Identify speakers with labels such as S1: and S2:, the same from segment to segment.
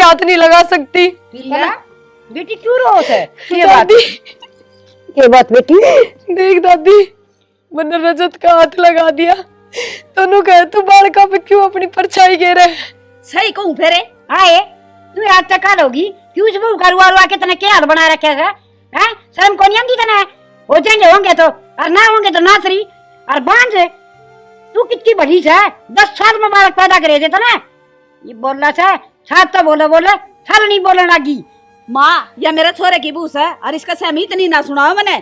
S1: हाथ नहीं लगा सकती।
S2: बेटी क्यों रो है?
S1: दादी
S2: क्या बात बेटी?
S1: देख दादी, मैंने रजत का हाथ लगा दिया। तनु कहे तू बालका पे क्यों अपनी परछाई गिर है?
S2: सही कहूं फेरे आए तू आज तक होगी क्यों सब करुआ रुआ के तने क्या हाथ बना रखे है? हैं शर्म को नहीं आंदी तने? हो जाएंगे होंगे तो और ना होंगे तो नासरी और बांझ। तू कितनी बड़ी है, 10 साल में बालक पैदा करे थे तने। ये बोल रहा है साथ तो बोले साल नहीं बोलने लगी।
S3: माँ यह मेरे छोरे की बूस है और इसका सहमी इतनी ना सुनाओ मैंने।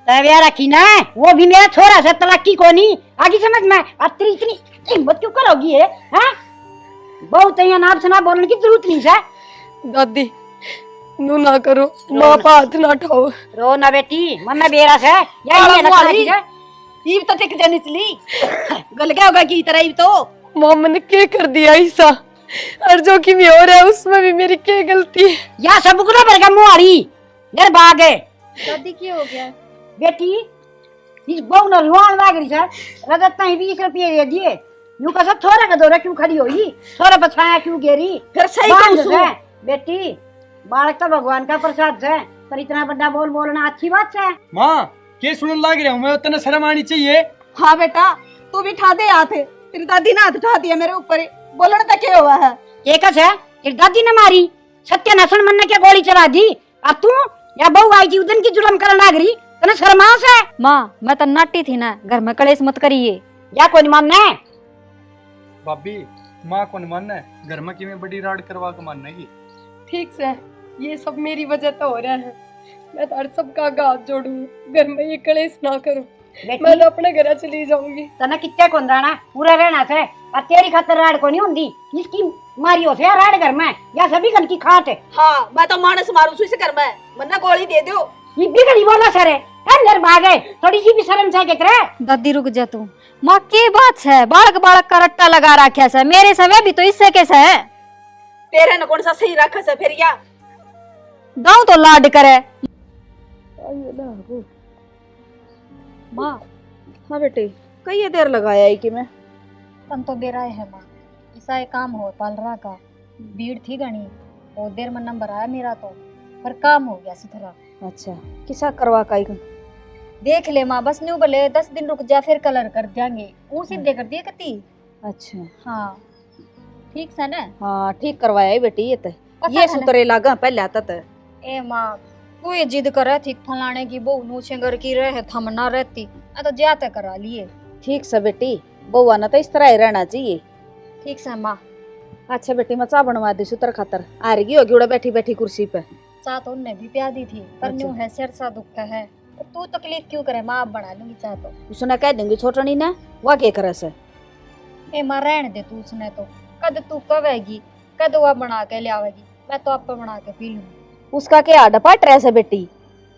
S2: तबिया रखी ना, वो भी मेरा छोरा से तलाकी को नहीं आगे समझ में। अतरी इतनी हिम्मत क्यों करोगी है? हैं बहुत यहाँ नाप सुना बोलने की जरूरत नहीं है।
S1: दादी नू ना करो, माँ पर हाथ ना उठाओ।
S2: रो ना बेटी, मन बेरा से या ये लड़की है
S3: ईब तो टिक जानी चली गल गया होगा की तरह ईब तो।
S1: माँ मैंने क्या कर दिया ऐसा? और जो कि भी हो रहा है उसमें भी मेरी क्या गलती है?
S2: या सब गुना पर का मुहारी घर भाग है।
S4: दादी क्या हो गया?
S2: बेटी इस बहू ने रुआन लाग रही है। रजत नहीं 20 रुपये दे दिए। यूं का सब थोड़ा का दौरा क्यों खड़ी होई? थोड़ा बछाया क्यों गेरी?
S3: फिर सही कहूं
S2: बेटी बालक तो भगवान का प्रसाद है, पर इतना बड़ा बोल बोलना अच्छी बात है।
S5: माँ के सुनने लग रहा हूँ मैं, उतना शर्म आनी चाहिए।
S3: हाँ बेटा तू भी ठा दे हाथ, तेरी दादी ने हाथ उठा दिया मेरे ऊपर। बोलने तक क्या हुआ है?
S2: एक है तेरी दादी ने मारी, सत्य नसन मन ने क्या गोली चला दी। अब तू या बहू आई थी उदन की जुलम करने लग रही, तने शर्मास है?
S4: माँ मैं तो नाटी थी ना, घर में कलेश मत करिए।
S2: या कोई नहीं मानना है?
S5: भाभी माँ को नहीं मानना है, घर में कि मैं बड़ी राड करवा के मानना है।
S1: ठीक से ये सब मेरी वजह तो हो रहा है। मैं तो सबका हाथ जोड़ू, घर में ये कलेश ना करूं। मैं तो अपने घर चली जाऊंगी।
S2: तना कितने को अंदाना पूरा रहना से और तेरी खातर राड को नहीं होंगी। इसकी मारी हो से राड घर में या सभी घर की खाट है।
S3: हाँ मैं तो मानस मारू सुई से घर में, वरना गोली दे दो।
S2: ये भी गली बोला सर अंदर भागे, थोड़ी सी भी शर्म से के करे।
S4: दादी रुक जा तू। माँ की बात है? बालक बालक का रट्टा लगा रखा है मेरे समय भी तो इससे कैसे है?
S3: तेरे ने कौन सा सही रखा से फिर या
S4: दाऊ तो लाड करे। माँ
S3: हाँ बेटी कई देर लगाया है कि मैं
S4: तन तो बेरा है माँ, ऐसा एक काम हो पालरा का भीड़ थी गणी, बहुत देर में नंबर आया मेरा तो, पर काम हो गया सुथरा।
S3: अच्छा किसा करवा का
S4: देख ले माँ, बस न्यू बोले 10 दिन रुक जा फिर कलर कर देंगे, वो सीधे कर दिए कती।
S3: अच्छा
S4: हाँ ठीक से ना?
S3: हाँ ठीक करवाया है बेटी। ये सुतरे लागा पहले आता था।
S4: ए माँ तू ये जिद करे थी फलाने की बहू नूचे घर की रहे थम ना रहती, मैं तो जाते करा लिए।
S3: ठीक से बेटी, बउआ ना तो इस तरह ही रहना चाहिए।
S4: ठीक से माँ।
S3: अच्छा बेटी मैं चाह बनवा दी सुतर खातर, आ रही होगी उड़ा बैठी बैठी कुर्सी पे।
S4: चाह तो उनने भी प्या दी थी, पर न्यू है सिर सा दुख है, तो तू तकलीफ क्यों करे माँ, आप बना लूंगी चाह तो।
S3: उसने कह दूंगी छोटनी ने, वह क्या करे से?
S4: ए माँ रहने दे तू, उसने तो कद तू कवेगी कद वह बना के ले आवेगी, मैं तो आप बना के पी लूंगी।
S3: उसका क्या डपा ट्रेस है बेटी,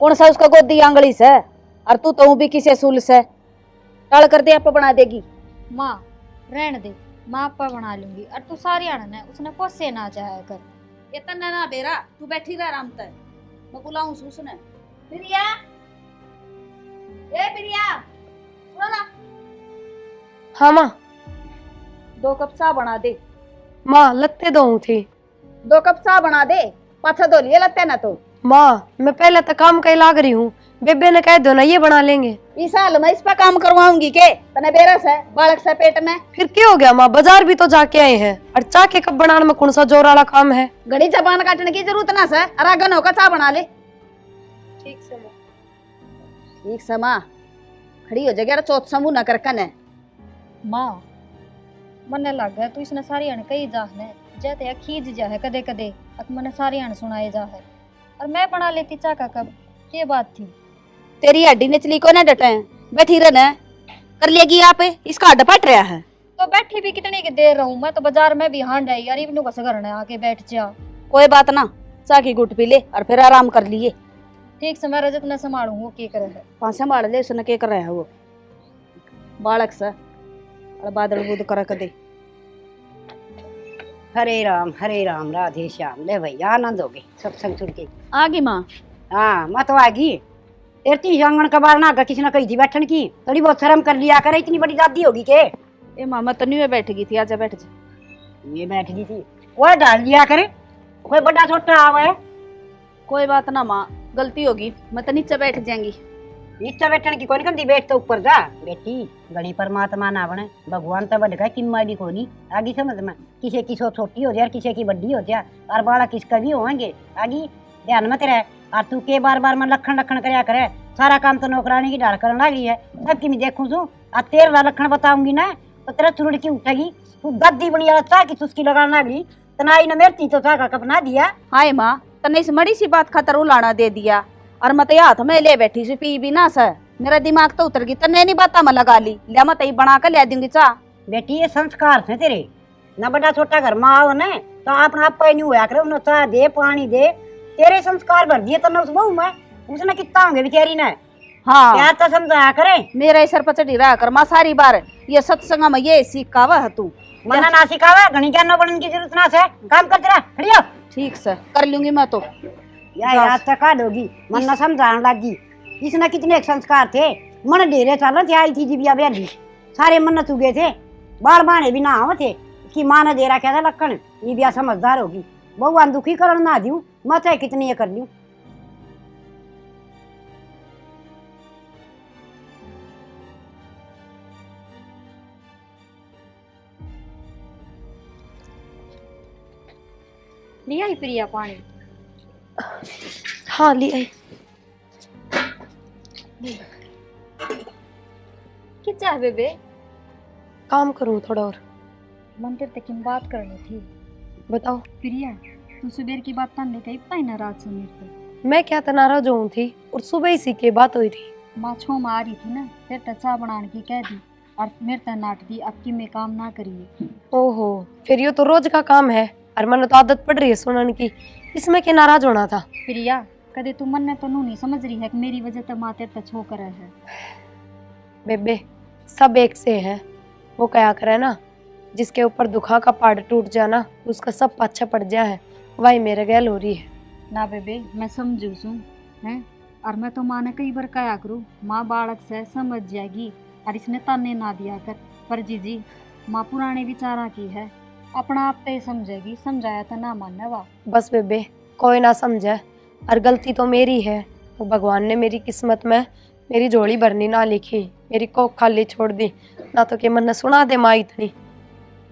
S3: कौन सा उसका गोदी आंगली से? और तू तो भी किसी असूल से टाल कर दे आप बना देगी।
S4: माँ रहने दे, माँ आप बना लूंगी, और तू सारी आना है उसने पोसे ना जाया कर।
S3: इतना ना बेरा तू बैठी रह आराम से, मैं बुलाऊं उसने। प्रिया ए प्रिया सुनो ना।
S1: हाँ माँ।
S3: 2 कप चाय बना दे।
S1: माँ लत्ते दो थी।
S3: 2 कप चाय बना दे, पाछा धो लिए लगते ना तो।
S1: माँ मैं पहले तो काम कहीं लाग रही हूँ, बेबे ने कह दो ना ये बना लेंगे।
S3: इस साल मैं इस पे काम करवाऊंगी के तने बेरस है बालक से पेट में।
S1: फिर क्या हो गया माँ, बाजार भी तो जाके आए हैं, और चाय के कप बनाने में कौन सा जोर वाला काम है?
S3: घड़ी जबान काटने की जरूरत ना से, अरागन होकर चाय बना ले।
S1: ठीक से माँ।
S3: ठीक से माँ, खड़ी हो जाएगी चौथ समूह न कर कने।
S4: माँ मने लग गया तू इसने सारी आने कही जा है जाते या खींच जा है कदे कदे, अब मैंने सारी आने सुनाए जा है, और मैं बना लेती चाय का कप। ये बात थी
S3: तेरी हड्डी निचली को ना डटे, बैठी रहना कर लेगी आप, इसका हड्ड फट रहा है।
S4: तो बैठी भी कितनी की देर रहूं, मैं तो बाजार में भी हांड आई यार, इवनु का घर आके बैठ जा।
S3: कोई बात ना, चाय की गुट पी ले और फिर आराम कर लिए।
S4: ठीक से मैं रजत ने संभालू, वो क्या करे है?
S3: पांच संभाल ले, उसने क्या कर रहा है वो बालक से और बादल बुद कर दे।
S2: हरे राम राधे श्याम। ले भैया आनंद हो गए सत्संग सुन के।
S3: आगे माँ।
S2: हाँ मैं तो आगी। इतनी आंगन कबार ना किसी ने कही थी बैठन की, थोड़ी बहुत शर्म कर लिया करे, इतनी बड़ी दादी होगी के।
S3: ए मामा तन्नी में बैठ गई थी, आजा बैठ जा।
S2: ये बैठ गई थी वो डाल दिया करे, कोई बड़ा छोटा आवे।
S3: कोई बात ना माँ, गलती होगी, मैं तो नीचे बैठ जाएंगी।
S2: नीचे बैठने की कोनी कंदी, बैठ तो ऊपर जा। बेटी गणी परमात्मा ना बने, भगवान तो बड़ गए किम्मा भी कोनी। आगे समझ में, किसी की सोच छोटी हो जाए, किसी की बड़ी हो जाए, और बाड़ा किसका भी होंगे। आगे ध्यान मत रहे। और तू के बार बार मैं लखन लखन करया करे, सारा काम तो नौकरानी की डाल करने लगी है। सबकी मैं देखूं सू, और तेरा लखन बताऊंगी ना तो तेरा चुरुड़ की उठेगी। तू गद्दी बनी चाह की चुस्की लगाना लगी, तनाई ने मेरती तो चाह का कपना दिया।
S3: हाय माँ, तने इस मड़ी सी बात खातर उलाना दे दिया, और मैं तो हाथ में ले बैठी सी पी भी ना सर। मेरा दिमाग तो उतर गई, तने नहीं बात मैं लगा ली, लिया मैं तई बना कर ले दूंगी चाह।
S2: बेटी ये संस्कार थे तेरे, ना बड़ा छोटा घर में आओ ने तो अपना आप नहीं हुआ करे, उन्हें चाह दे पानी दे, तेरे संस्कार भर दिए तने उस बहू में। उसने कितना होंगे बेचारी ने,
S3: हाँ
S2: यार तो समझाया करे।
S3: मेरा ही सर पर चढ़ी रहा कर माँ सारी बार, ये सत्संग में ये सीखावा है तू।
S2: मना ना सिखावा, घनी ज्ञान बनने की जरूरत ना है, काम करते रह खड़ियो।
S3: ठीक सर, कर लूंगी मैं तो।
S2: यार तका दोगी, मन न समझाने लगी। इसने कितने संस्कार थे, मन डेरे चल थे, आई थी जीविया बेली, सारे मन चुगे थे, बाल बाने भी ना हो थे। इसकी माँ ने दे रखा था लक्कन, ये भी समझदार होगी। बहुआन दुखी कर ना दूं, मैं चाहे कितनी ये कर लूं।
S4: लिया ही प्रिया पानी?
S1: हाँ ली आई।
S4: क्या चाह बेबे?
S1: काम करूँ थोड़ा और।
S4: मंदिर तक की बात करनी थी।
S1: बताओ।
S4: प्रिया, तू सुबह की बात तन्ने कही पाई नाराज से मेरे पे।
S1: मैं क्या नाराज हूँ थी, और सुबह ही सी के बात हुई थी।
S4: माँ छो में आ रही थी ना, फिर तो चाह बनाने की कह दी, और मेरे तो नाट दी अब की मैं काम ना करिए।
S1: ओहो, फिर ये तो रोज का काम है, और मन तो आदत पड़ रही है सुनने की, इसमें क्या नाराज होना था।
S4: प्रिया, कदे तू मन ने तो नहीं समझ रही है कि मेरी वजह तो माँ तेरे छो कर है।
S1: बेबे सब एक से है, वो क्या करे ना, जिसके ऊपर दुखा का पहाड़ टूट जाना उसका सब पाछा पड़ जाए है, वही मेरे गैल हो रही है।
S4: ना बेबे, मैं समझू सू है, और मैं तो माँ ने कई बार कहा करूँ, माँ बालक से समझ जाएगी, और इसने ताने ना दिया कर। पर जीजी, माँ पुराने विचारा की है, अपना आप पे समझेगी, समझाया तो ना मानने वा।
S1: बस बेबे कोई ना समझे, और गलती तो मेरी है, तो भगवान ने मेरी किस्मत में मेरी झोली भरनी ना लिखी, मेरी कोख खाली छोड़ दी, ना तो कि मन ने सुना दे माँ इतनी।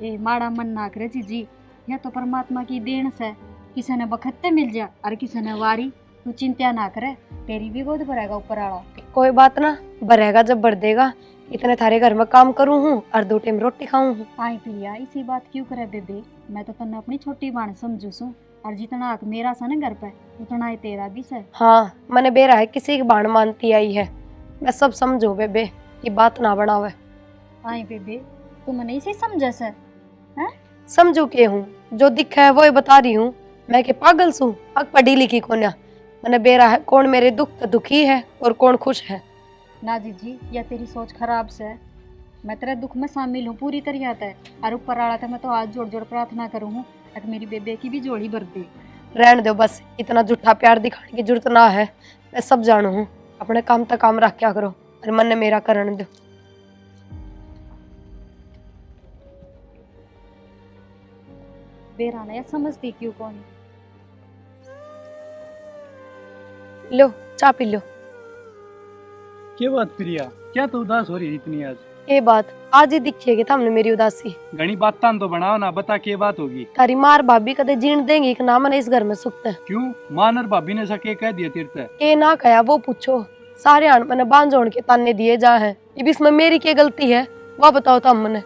S4: ए माड़ा मन ना करे जीजी, यह तो परमात्मा की देन से, किसी ने बखत्ते मिल जा और किसी ने वारी। तू चिंता ना करे, तेरी भी गोद भरेगा ऊपर आला।
S1: कोई बात ना, भरेगा जब भर देगा। इतने थारे घर में काम करूँ हूँ और 2 टाइम रोटी खाऊं हूँ।
S4: आई प्रिया, इसी बात क्यों करे बेबे, मैं तो तन्ने अपनी छोटी बाण समझू सू, और जितना हक मेरा सा ना घर पे, उतना ही तेरा भी से।
S1: हाँ, मैंने बेरा है किसी की बाण मानती आई है, मैं सब समझो बेबे, ये बात ना बनावे।
S4: आई बेबे, तू मने इसे समझे से हैं?
S1: समझू के हूँ, जो दिखा है वो ही बता रही हूँ। मैं के पागल सू, अक पढ़ी लिखी कोन्या, मैंने बेरा है कौन मेरे दुख तो दुखी है और कौन खुश है।
S4: ना जीजी, या तेरी सोच खराब से, मैं तेरे दुख में शामिल हूँ पूरी तरह से, और ऊपर आला था मैं तो हाथ जोड़ जोड़ प्रार्थना करूँ हूँ कि मेरी बेबे की भी जोड़ी भर दे।
S1: रहने दो बस, इतना झूठा प्यार दिखाने की जरूरत ना है, मैं सब जानू हूँ। अपने काम तक काम रख क्या करो, और मन ने मेरा करने दो।
S4: बेराना या समझती क्यों कौन?
S1: लो चाय पी लो।
S5: क्या बात प्रिया, क्या तो उदास हो रही है इतनी आज?
S1: ये बात आज ही दिखेगी था हमने मेरी उदासी।
S5: घनी बातां तो बनाओ ना, बता क्या बात होगी?
S1: तारी मार भाभी कदे जीण देंगी कि ना मैंने इस घर में सुख है।
S5: क्यों, मान और भाभी ने सके कह दिया तीर्थ?
S1: के ना कहा वो पूछो, सारे आन मैंने बांध जोड़ के ताने दिए जा है, ये भी इसमें मेरी क्या गलती है, वह बताओ तो हमने।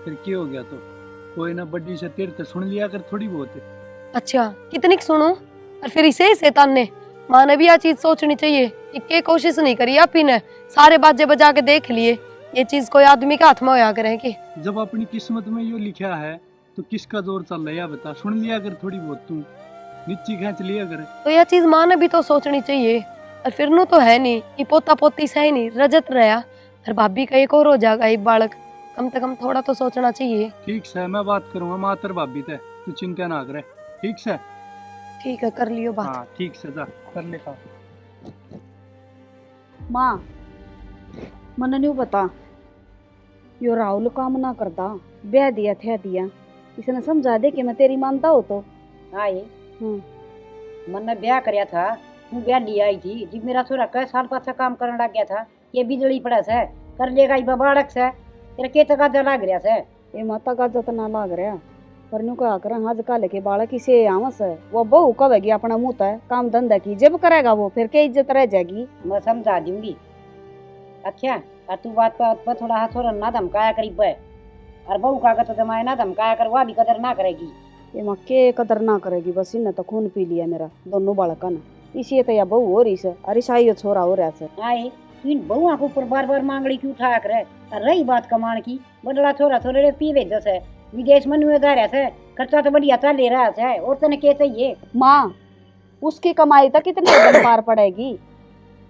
S5: फिर क्या हो गया? तो कोई ना बड्डी से तीर्थ सुन लिया कर थोड़ी बहुत।
S1: अच्छा कितनी सुनू, और फिर इसे से ताने। माँ ने भी यह चीज सोचनी चाहिए कि के कोशिश नहीं करी आप ही ने, सारे बाजे बजा के देख लिए, ये चीज कोई आदमी के हाथ में होया करे कि
S5: जब अपनी किस्मत में यो लिखा है तो किसका जोर चल रहा है बता? सुन लिया कर थोड़ी बहुत, तू नीचे खींच लिया कर।
S1: तो यह चीज माँ ने भी तो सोचनी चाहिए। और फिर नू तो है नहीं कि पोता पोती से ही नहीं रजत रहा, और भाभी का एक और हो जाएगा एक बालक, कम से कम थोड़ा तो सोचना चाहिए।
S5: ठीक से मैं बात करूंगा मातर भाभी से, तू चिंता ना करे। ठीक से?
S1: ठीक है, कर लियो बात।
S5: हाँ ठीक से, जा कर ले काम।
S3: माँ मन नहीं पता, यो राहुल काम ना करता, ब्याह दिया थे दिया, इसने समझा दे कि मैं तेरी मानता हो तो।
S2: हाँ ये
S3: हम्म।
S2: मन ने ब्याह करया था, तू ब्याह ली आई थी जब मेरा छोरा कई साल पाछा काम करने लग गया था। ये बिजली पड़ा से कर लेगा ई बाड़क से तेरे के तक लग रहा से।
S3: ये माता का जतना लाग रहा पर नु क्या करा आज काल के बालक इसे आवस है वो बहू कहेगी अपना मुंह है काम धंधा की जब करेगा वो फिर क्या इज्जत रह जाएगी।
S2: मैं समझा दूंगी। अच्छा और तू बात पर थोड़ा हाथ छोरा ना धमकाया करी पे और बहू का तो जमाए ना धमकाया कर वह भी कदर ना करेगी।
S3: ये माँ के कदर ना करेगी बस इन्हें तो खून पी लिया मेरा दोनों बालका ने इसी तो या बहू हो रही से अरे शाही छोरा हो रहा से।
S2: आए तू इन बहुआ के ऊपर बार बार मांगड़ी क्यों उठाया करे। और रही बात कमाण की बदला छोरा छोरे पीवे जस है विदेश में नुएदार है खर्चा तो बढ़िया चल ले रहा है और तने के चाहिए।
S3: माँ उसकी कमाई तो कितने दिन पार पड़ेगी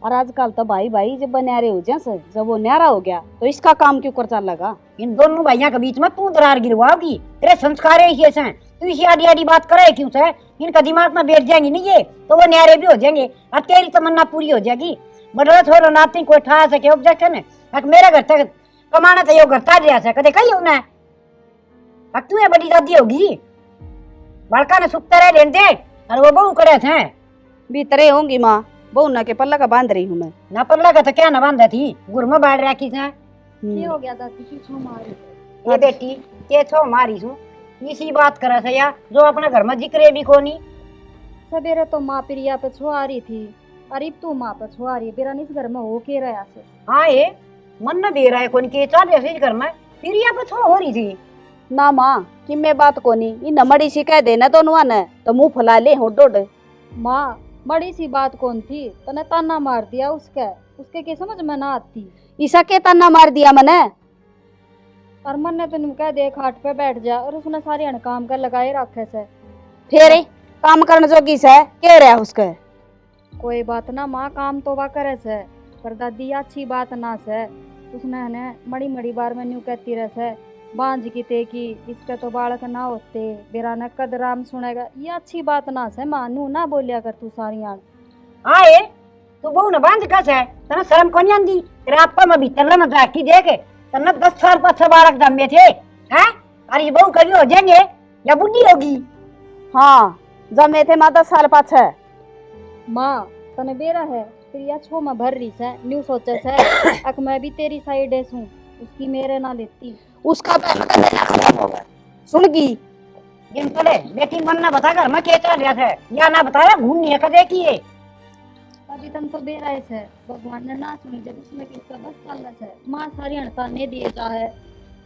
S3: और आजकल तो भाई भाई जब बनियारे हो जाए जब वो न्यारा हो गया तो इसका काम क्यों कर चल लगा।
S2: इन दोनों भाइयों के बीच में तू दरार गिरवाओगी। तेरे संस्कार ऐसे हैं तू इसी आडी आडी बात करे क्यों से। इनका दिमाग में बैठ जाएंगी नहीं ये तो वो न्यारे भी हो जाएंगे और तेरी तमन्ना पूरी हो जाएगी। बड़ा छोरा नाती कोई ठा सके ऑब्जेक्शन है अक मेरा घर तक कमाना तो यो घर ताज रहा है कदे कही होना है अक तू बड़ी दादी होगी बड़का ने सुखता रह लेन दे और वो बहू करे थे
S3: भीतरे होंगी माँ बहू ना के पल्ला का बांध रही हूँ मैं।
S2: ना पल्ला का तो क्या ना बांधा थी गुर में बाढ़ रखी थे।
S4: ये हो गया दादी की छो मारी।
S2: ये बेटी के छो मारी सू इसी बात करे से या जो अपने घर में जिक्रे भी कोनी।
S4: सवेरे तो माँ प्रिया पे छो आ रही थी और अब तू माँ पे छो आ रही है बेरा इस घर में हो के रहा से।
S2: हाँ ये मन न दे रहा है कौन के चाल ऐसे घर में फिर यहाँ पे छो हो रही थी
S3: ना माँ कि मैं बात कोनी इन मड़ी सी कह देना दोनों ने तो मुंह फुला ले हो डोड।
S4: माँ बड़ी सी बात कौन थी तने ताना मार दिया उसके के समझ में ना आती।
S3: ईसा के ताना मार दिया मैंने
S4: और मन ने तेन कह दे खाट पे बैठ जा और उसने सारे अन काम कर लगाए रखे से।
S3: फिर काम करने जोगी से कह रहा उसके।
S4: कोई बात ना माँ काम तो वा करे से पर दादी अच्छी बात ना से उसने ने मड़ी मड़ी बार में न्यू कहती रहे से बांझ की ते की इसके तो बालक ना होते बेरा न कदराम सुनेगा ये अच्छी बात ना से मानू ना बोलिया कर तू सारी आन।
S2: हाँ ये तू बहु न बांध कस है तना शर्म कोनी आंदी तेरे आपा में भीतर न जाकी देखे तना 10 साल पाछे बालक जन्मे थे हैं अरे ये बहु कभी हो जाएंगे या बुढ़ी होगी।
S3: हाँ जमे थे माँ 10 साल पाछे।
S4: माँ तने बेरा है प्रिया छो में भर रही से न्यू सोचे से अक मैं भी तेरी साइड है सू उसकी मेरे ना लेती
S3: उसका सुनगी
S2: जिन चले बेटी मन ना बता घर में के चल रहा था या ना बताया घूमने का देखिए
S4: अभी तन तो बेरा है भगवान ने ना सुनी जब उसमें किसका बस चल रहा है माँ सारी अणता ने दिए चाहे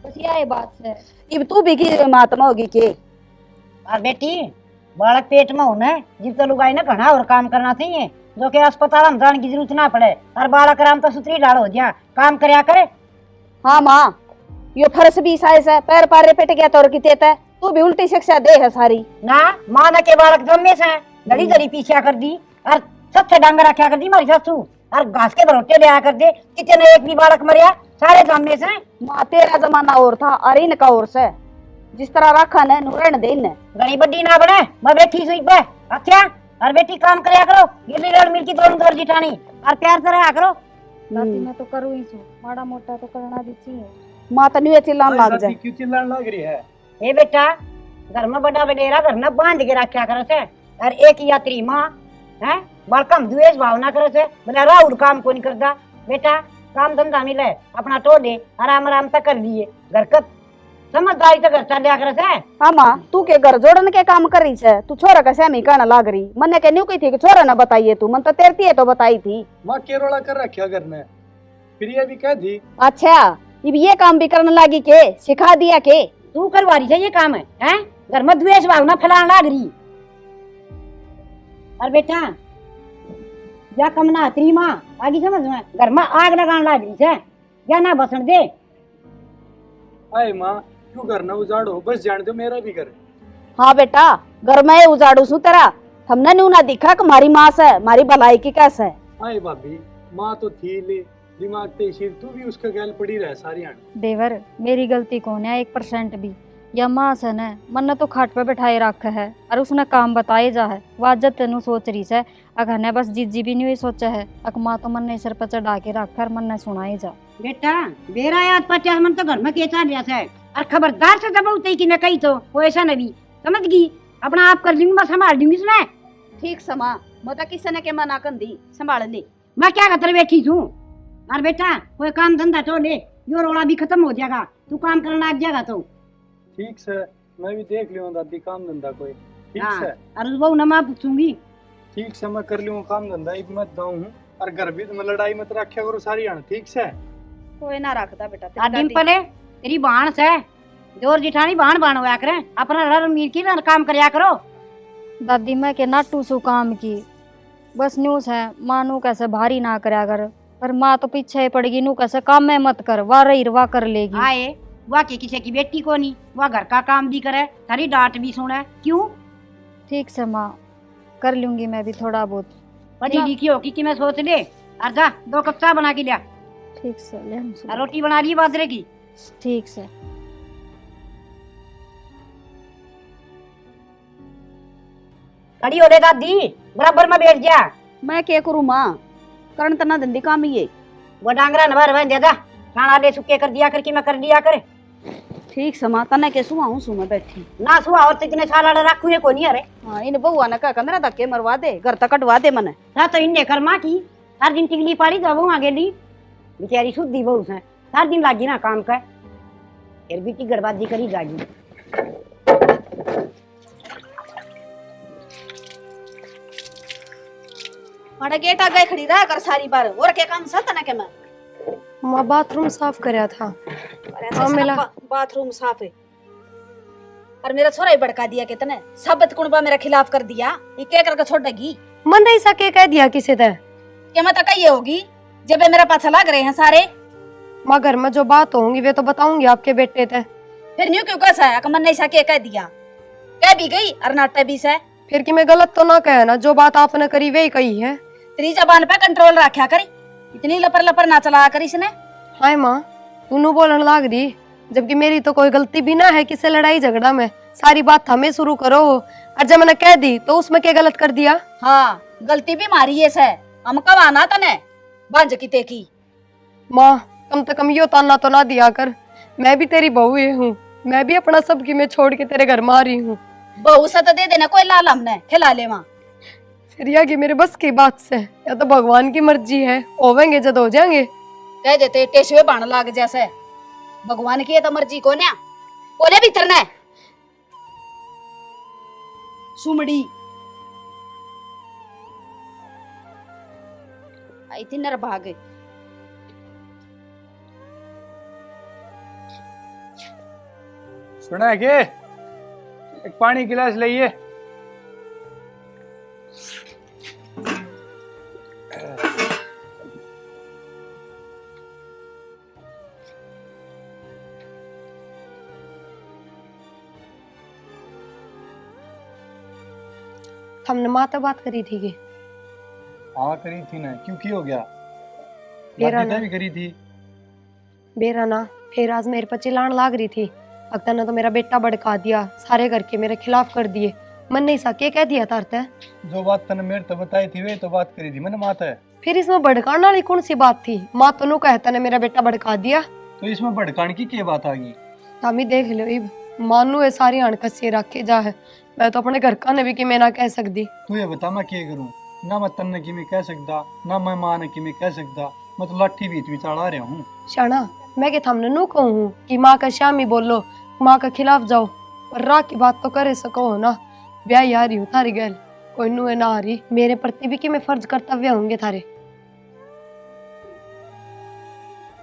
S4: बस यही बात है।
S3: अब तू भी की महात्मा होगी के
S2: और बेटी बालक पेट में होना जिस तो लुगाई ना घना और काम करना चाहिए जो कि अस्पताल में जाने की जरूरत ना पड़े और बालक आराम तो सुतरी डाल हो जा काम करया करे।
S3: हाँ माँ यो फर्श भी साइज है पैर पारे पेट गया तो और की तेता तू भी उल्टी शिक्षा दे है सारी
S2: ना माँ ने के बालक जम्मे से दड़ी दड़ी पीछा कर दी और सबसे डांगा रखा कर दी मारी सासू और घास के भरोटे ले आ कर दे कितने एक भी बालक मरिया सारे जम्मे से।
S3: माँ तेरा जमाना और था और इनका और से जिस तरह रखा ने नुरण दे इन्हें
S2: घनी बड्डी ना बने मैं बैठी सुई पे अच्छा और बेटी काम करया करो गिल्ली रड़ मिल की दोनों दर्जी टानी और प्यार से रहा करो।
S4: दादी मैं तो करूँ ही सू माड़ा मोटा तो करना भी चाहिए।
S3: माँ तो न्यू चिल्लान लग जाए।
S5: क्यों चिल्लाने लग रही है।
S2: ए बेटा घर में बड़ा बडेरा घर में बांध के रखा करे से और एक यात्री माँ है बड़कम द्वेष भावना करे से बोला राउर काम को नहीं करता बेटा काम धंधा मिले अपना टो दे आराम आराम तक कर लिए घर का समझदारी से घर चलिया करे से।
S3: हाँ माँ तू के घर जोड़न के काम कर रही है तू छोरा का सहमी कहना लाग रही मन्ने के न्यू कही थी कि छोरा ना बताइए तू मन तो तेरती है तो बताई थी।
S5: माँ केरोला कर रखा घर ने फिर ये भी कह दी।
S3: अच्छा अब ये काम भी करने लगी के सिखा दिया के
S2: तू करवारी से ये काम है हैं घर में द्वेष भावना फैलाने लाग रही। और बेटा या कम ना तेरी माँ आगे समझ में घर में आग लगाने लाग रही से या ना बसन दे।
S5: आए माँ क्यों घर ना उजाड़ो बस जान दो मेरा भी घर।
S3: हाँ बेटा घर में उजाड़ू सू तेरा हमने न्यू ना दिखा कि मारी माँ से मारी भलाई की कैसे।
S5: आए भाभी माँ तो थी ले दिमाग ते शिर तू भी उसका गैल पड़ी रहे सारी आने।
S4: देवर मेरी गलती कौन है 1% भी या माँ से न मन ने तो खाट पे बैठाए रखा है और उसने काम बताए जा है वाजत तेनू सोच रही से अगर ने बस जीजी भी नहीं सोचा है अक माँ तो मन ने सिर पर चढ़ा के रख कर मन ने सुनाई जा।
S2: बेटा बेरा याद 50 मन तो घर में के चल रहा है और खबरदार से दबाऊ कि मैं कही तो वो ऐसा नहीं समझ गई। अपना आप कर लूंगी, मैं संभाल दूंगी इसमें।
S3: ठीक समा मैं तो किसी ने के मना कर दी संभाल ले।
S2: मैं क्या खतर बैठी हूँ। और बेटा कोई काम धंधा तो ले, यो रोड़ा भी खत्म हो जाएगा, तू काम करना लग जाएगा तो।
S5: ठीक से, मैं भी देख लूँ दादी काम धंधा कोई। ठीक
S2: हाँ,
S5: से।
S2: और उस बहू न मैं पूछूंगी।
S5: ठीक से मैं कर लूँ काम धंधा, एक मत दाऊ हूँ और घर भी में लड़ाई मत रखा करो सारी आन। ठीक से।
S3: कोई ना रखता बेटा
S2: आ डिम्पल है तेरी बहन से, जोर जिठानी बहन बहन होया करे, अपना रर मीर की ना काम करया करो।
S4: दादी मैं के नाटू सु काम की बस न्यूज है, माँ नू कैसे भारी ना करया कर, पर माँ तो पीछे ही पड़ेगी, नू कैसे काम में मत कर, वाह रही रवा कर लेगी।
S2: आए वह के किसी की बेटी को नहीं, वह घर का काम भी करे, थारी डांट भी सुने। क्यों?
S4: ठीक से माँ, कर लूंगी मैं भी थोड़ा बहुत।
S2: पढ़ी लिखी होगी कि मैं सोच ले। और जा 2 कप चाय बना के लिया,
S4: ठीक से ले हम सुबह।
S2: और रोटी बना ली बाजरे की।
S4: ठीक से।
S2: खड़ी हो ले दादी, बराबर में बैठ जा।
S3: मैं क्या करूँ माँ, करण तना धंधी काम ही है।
S2: वो डांगरा नभर बन ज्यादा खाना ले सुके कर दिया कर कि मैं कर दिया कर।
S3: ठीक समा तना के सुहा हूँ सुमा बैठी
S2: ना सुहा और तो इतने साल रखू रे को नहीं। अरे
S3: हाँ इन बउआ ने कहा मेरा धक्के मरवा दे, घर तक कटवा दे मने।
S2: ना तो इन्ने कर माँ की हर दिन टिकली पाड़ी तो वो आगे ली बेचारी शुद्धि बहू से हर दिन लागी ना काम का, फिर भी गड़बाजी करी जागी।
S3: माड़ा गेट आ गए खड़ी रहा कर सारी बार और के काम सा तना के मैं
S1: माँ बाथरूम साफ करया था।
S3: हाँ
S1: मिला।
S3: बाथरूम साफ है और मेरा छोरा ही भड़का दिया कितने सबत कुणबा मेरा खिलाफ कर दिया, ये क्या करके छोड़ेगी।
S1: मन नहीं सके कह दिया किसी ने।
S3: क्या मैं तो कही होगी जब ये मेरा पाछा लग रहे हैं सारे।
S1: माँ घर में जो बात होंगी वे तो बताऊंगी आपके बेटे थे।
S3: फिर न्यू क्यों कैसा है मन नहीं सके कह दिया, कह भी गई और नाटे भी से।
S1: फिर कि मैं गलत तो ना कहे ना, जो बात आपने करी वही कही है।
S3: तेरी जबान पे कंट्रोल रखा करी, इतनी लपर लपर ना चला करी इसने।
S1: हाय माँ तू बोलने लाग रही, जबकि मेरी तो कोई गलती भी ना है किसी लड़ाई झगड़ा में। सारी बात हमें शुरू करो, और जब मैंने कह दी तो उसमें क्या गलत कर दिया।
S3: हाँ गलती भी मारी है से, हम कब आना तने बांझ की ते की।
S1: माँ कम से कम यो ताना तो ना दिया कर, मैं भी तेरी बहू ही हूँ, मैं भी अपना सब की मैं छोड़ के तेरे घर में आ रही हूँ।
S3: बहू से तो दे देना कोई लाल हमने खिला ले वहाँ।
S1: फिर या कि मेरे बस की बात से, या तो भगवान की मर्जी है, होवेंगे जब हो जाएंगे।
S3: कह देते टेसुए बाण लाग जैसे, भगवान की है तो मर्जी को ना बोले भीतर ने सुमड़ी आई थी नर भाग।
S5: सुना है के एक पानी गिलास लाइए।
S1: हमने माँ तो बात करी थी कि
S5: हाँ करी थी ना, क्यों की हो गया?
S1: मेरा
S5: लाठी
S1: ना
S5: भी करी थी।
S1: बेरा ना फिर आज मेरे पर चिल्लाने लाग रही थी। अक्ता ने तो मेरा बेटा भड़का दिया, सारे घर के मेरे खिलाफ कर दिए। मन नहीं सके कह दिया तारते।
S5: जो बात तने मेरे तो बताई थी वे तो बात करी थी मैंने माता है।
S1: फिर इसमें भड़काने वाली कौन सी बात थी? माँ तो नु कहता ने मेरा बेटा भड़का दिया।
S5: तो इसमें भड़काने की क्या बात आ गई?
S1: तामी देख लो इब मानू ये सारी अणकसी रखे जा है, मैं तो अपने घर का ने भी कि मैं ना कह सकती।
S5: तू ये बता मैं क्या करूं? ना मैं तन्ने की मैं कह सकता, ना मैं मां ने की मैं कह सकता, मैं तो लाठी बीच में चढ़ा रहा हूँ।
S1: शाना मैं के थामने नु कहूँ कि माँ का शामी बोलो, माँ के खिलाफ जाओ, पर राह की बात तो करे सको हो ना। ब्याह यार हूँ थारी गैल, कोई नु ना आ रही मेरे प्रति भी कि मैं फर्ज कर्तव्य होंगे थारे।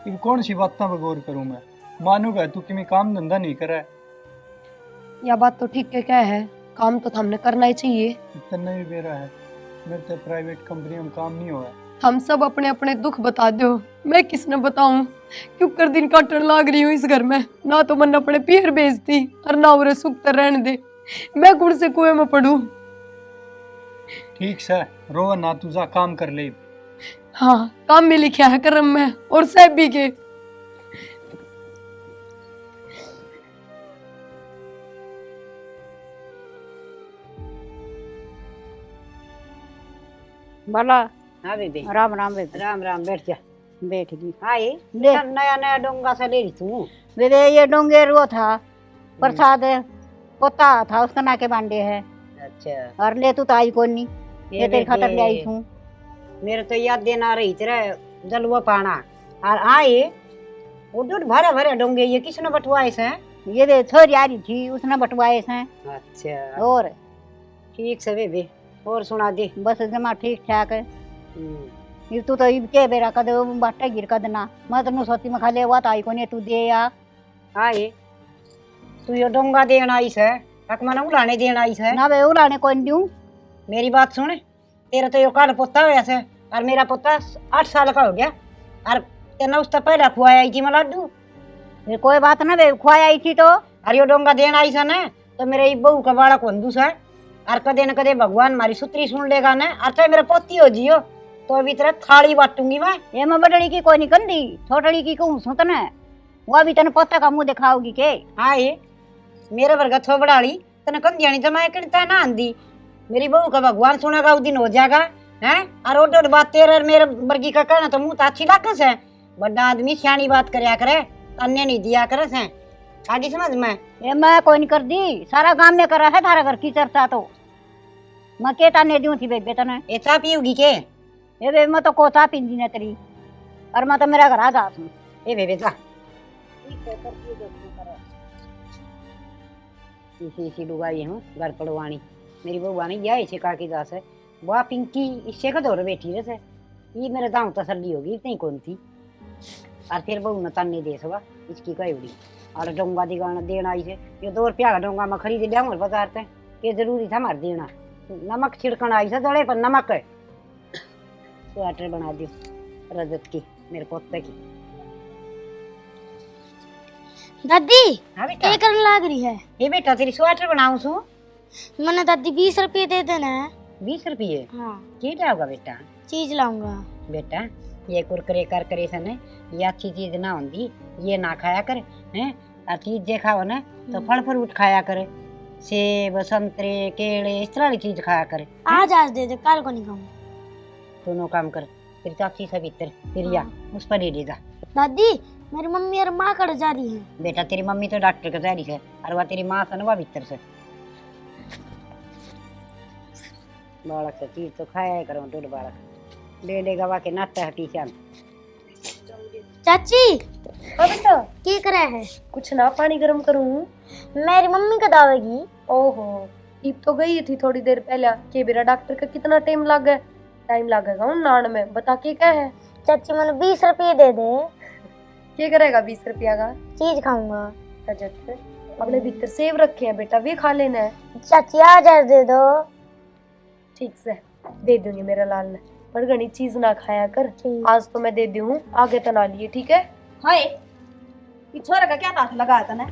S5: अब कौन सी बातों पर गौर करूं मैं? मानूगा तू कि मैं काम धंधा नहीं करे।
S1: या बात तो ठीक क्या है, काम तो हमने करना ही चाहिए।
S5: तन्ने भी बेरा है, मेरे तो प्राइवेट कंपनी में काम नहीं हुआ।
S1: हम सब अपने अपने दुख बता दो, मैं किसने बताऊं? क्यों कर दिन काटने लाग रही हूँ इस घर में, ना तो मन अपने पीर बेचती और ना उरे सुख तर रहने दे। मैं कौन से कुएं में पड़ूं?
S5: ठीक से रो ना, तू जा काम कर ले।
S1: हाँ काम में लिखा है कर्म में, और सब भी के।
S2: बोला। हाँ बेबे राम राम बेबे। राम राम बैठ जा। बैठ गई। हाँ ये नया नया डोंगा सा ले रही तू। वे ये डोंगेर वो था प्रसाद पोता था उसका ना के बांडे है।
S6: अच्छा
S2: और ले तू तो आई कौन नहीं ये तेरे खातर ले आई हूँ।
S6: मेरे तो याद देना रही तेरे जलवा पाना और आए वो दूध भरे भरे डोंगे ये किसने बटवाए से?
S2: ये वे छोरी आ रही थी उसने बटवाए से।
S6: अच्छा
S2: और
S6: ठीक से बेबी और सुना दे।
S2: बस जमा ठीक ठाक है। ये तू तो इब के बेरा कद बाटा गिर कद ना मैं तो सोती में खाले हुआ ताई कोने तू दे या
S6: आए तू यो डोंगा देना आई से तक मना उलाने देना आई से
S2: ना बे उलाने कौन दूं।
S6: मेरी बात सुन तेरा तो यो काल पोता हुआ से और मेरा पोता 8 साल का हो गया और तेना उससे पहले खुआया आई थी मैं लड्डू।
S2: ये कोई बात ना बे खुआई आई थी तो
S6: और यो डोंगा देना आई से ना तो मेरे बहू का बाड़ा कौन दूसरा और कदे न कदे भगवान मारी सुतरी सुन लेगा ना और चाहे मेरा पोती हो जियो तो अभी तरह थाली बांटूंगी मैं।
S2: ये मैं बड़ड़ी की कोई नहीं कंदी छोटड़ी की कहूँ सुत न वो अभी तने पोता का मुंह दिखाओगी के।
S6: हाँ ये मेरे वर्गा छोबड़ाड़ी तने कंदियानी जमाए करता ना आंदी मेरी बहू का भगवान सुनेगा उस दिन हो जाएगा हैं। और ओडोड बात तेरे और मेरे वर्गी का कहना तो मुंह तो अच्छी लागस है बड़ा आदमी सियानी बात करया करे तन्ने नहीं दिया करे से आगे समझ में।
S2: ये मैं कोई नहीं कर दी सारा गांव में करा है थारा घर की चर्चा तो मैं के ताने दूं थी बेबे तने
S6: ये चा पियोगी के?
S2: ये बे मैं तो कोसा पिंदी ने तेरी और मैं तो मेरा घर आ जा
S6: ए बेबे जा इसी डुगाई हूँ घर पड़वानी मेरी बहू आनी या इसे काकी दास है वाह पिंकी इससे का दौर बैठी रहे से ये मेरे दाम तसल्ली होगी इतनी कौन थी और फिर बहू न तन्ने दे सवा इसकी कई उड़ी और डोंगा दिगाना देना आई से ये 2 रुपया का डोंगा मैं खरीद लिया मोर बाजार से ये जरूरी था मार देना नमक छिड़कना आई से दड़े पर नमक है स्वेटर बना दी रजत की मेरे पोते की।
S7: दादी
S6: हाँ बेटा
S7: क्या करने लग रही है?
S6: ये बेटा तेरी स्वेटर बनाऊं सू
S7: मैंने दादी 20 रुपये दे देना है।
S6: 20 रुपये
S7: हाँ
S6: क्या होगा बेटा?
S7: चीज लाऊंगा।
S6: बेटा ये कुरकुरे करकरे से ने ये अच्छी चीज ना होंगी ये ना खाया कर हैं और चीज जे खाओ ना तो फल फ्रूट खाया करे सेब संतरे केले इस तरह की चीज खाया करे।
S7: आज दे दे कल को नहीं खाऊंगा।
S6: दोनों काम कर तेरी चाची से भीतर फिर या उस पर ले जा।
S7: दादी मेरी मम्मी और माँ कड़ जा रही है।
S6: बेटा तेरी मम्मी तो डॉक्टर के तैयारी है और वह तेरी माँ से ना भीतर से बालक से चीज तो खाया करो दूध बालक ले लेगा वाके नाता है टीचर।
S7: चाची
S1: बेटा
S7: क्या करे है?
S1: कुछ ना पानी गर्म करूँ।
S7: मेरी मम्मी का दावेगी।
S1: ओहो ईब तो गई थी थोड़ी देर पहले के बेरा डॉक्टर का कितना टाइम लगेगा उन नान में बता के क्या है?
S7: चाची मैंने 20 रुपये दे दे।
S1: क्या करेगा 20 रुपया का?
S7: चीज खाऊंगा।
S1: रजत अपने भीतर सेब रखे हैं बेटा वे खा लेना है।
S7: चाची आज दे दो।
S1: ठीक से दे दूंगी मेरा लाल ने पर घनी चीज ना खाया कर। आज तो मैं दे दूँ आगे तो ना लिए ठीक है।
S3: हाय ये छोरा का क्या हाथ लगा था ना